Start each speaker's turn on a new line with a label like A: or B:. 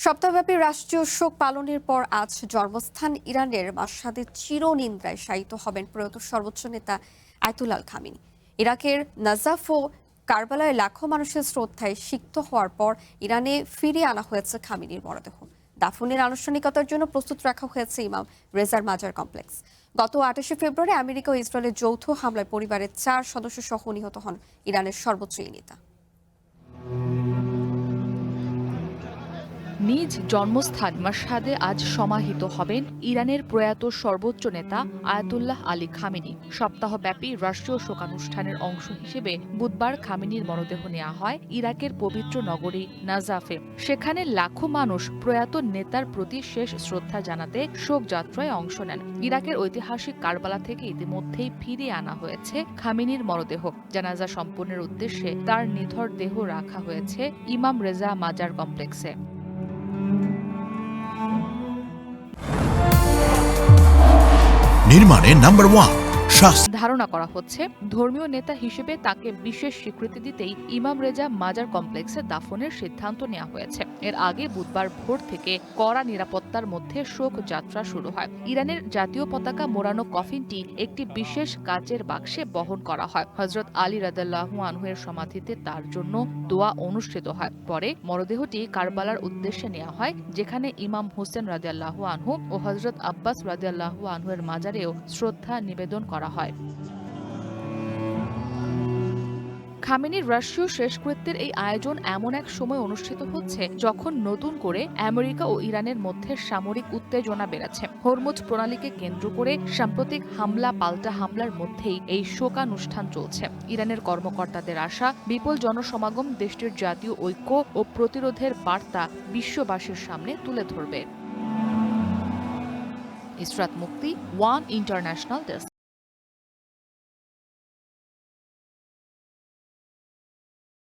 A: সপ্তাহব্যাপী রাষ্ট্রীয় শোক পালনের পর আজ জন্মস্থান ইরানের মাশহাদে চিরনিন্দ্রায় শায়িত হবেন প্রয়াত সর্বোচ্চ নেতা আয়াতুল্লাহ আল খামেনি। ইরাকের নাজাফ ও কারবালায় লাখো মানুষের শ্রদ্ধায় সিক্ত হওয়ার পর ইরানে ফিরিয়ে আনা হয়েছে খামেনির মরদেহ। দাফনের আনুষ্ঠানিকতার জন্য প্রস্তুত রাখা হয়েছে ইমাম রেজার মাজার কমপ্লেক্স। গত ২৮ ফেব্রুয়ারি আমেরিকা ও ইসরায়েলের যৌথ হামলায় পরিবারের ৪ সদস্য সহ নিহত হন ইরানের সর্বোচ্চ এই নেতা।
B: নিজ জন্মস্থান মাশহাদে আজ সমাহিত হবেন ইরানের প্রয়াত সর্বোচ্চ নেতা আয়াতুল্লাহ আলী খামেনি। সপ্তাহব্যাপী রাষ্ট্রীয় শোকানুষ্ঠানের অংশ হিসেবে বুধবার খামেনির মরদেহ নেওয়া হয় ইরাকের পবিত্র নগরী নাজাফে। সেখানে লাখো মানুষ প্রয়াত নেতার প্রতি শেষ শ্রদ্ধা জানাতে শোকযাত্রায় অংশ নেন। ইরাকের ঐতিহাসিক কারবালা থেকে ইতিমধ্যেই ফিরিয়ে আনা হয়েছে খামেনির মরদেহ। জানাজা সম্পন্নের উদ্দেশ্যে তার নিথর দেহ রাখা হয়েছে ইমাম রেজা মাজার কমপ্লেক্সে।
C: নির্মাণে নাম্বার 1
B: ধারণা করা হচ্ছে ধর্মীয় নেতা হিসেবে তাকে বিশেষ স্বীকৃতি দিতেই ইমাম রেজা মাজার কমপ্লেক্সে দাফনের সিদ্ধান্ত নেওয়া হয়েছে। এর আগে বুধবার ভোর থেকে কড়া নিরাপত্তার মধ্যে শোক যাত্রা শুরু হয়। ইরানের জাতীয় পতাকা মোড়ানো কফিনটি একটি বিশেষ কাচের বাক্সে বহন করা হয়। হযরত আলী রাদিয়াল্লাহু আনহু-এর সমাধিতে তার জন্য দোয়া অনুষ্ঠিত হয়। পরে মরদেহটি কারবালার উদ্দেশ্যে নেওয়া হয়, যেখানে ইমাম হোসেন রাদিয়াল্লাহু আনহু ও হযরত আব্বাস রাদিয়াল্লাহু আনহু-এর মাজারেও শ্রদ্ধা নিবেদন করা হয়। খামেনির রাষ্ট্রীয় শেষকৃত্যের এই আয়োজন এমন এক সময় অনুষ্ঠিত হচ্ছে যখন নতুন করে আমেরিকা ও ইরানের মধ্যে সামরিক উত্তেজনা বেড়েছে। হরমুজ প্রণালীকে কেন্দ্র করে সাম্প্রতিক হামলা পাল্টা হামলার মধ্যেই এই শোকানুষ্ঠান চলছে। ইরানের কর্মকর্তাদের আশা, বিপুল জনসমাগম দেশটির জাতীয় ঐক্য ও প্রতিরোধের বার্তা বিশ্ববাসীর সামনে তুলে ধরবে। ইসরাত মুক্তি, ওয়ান ইন্টারন্যাশনাল ডেস্ক।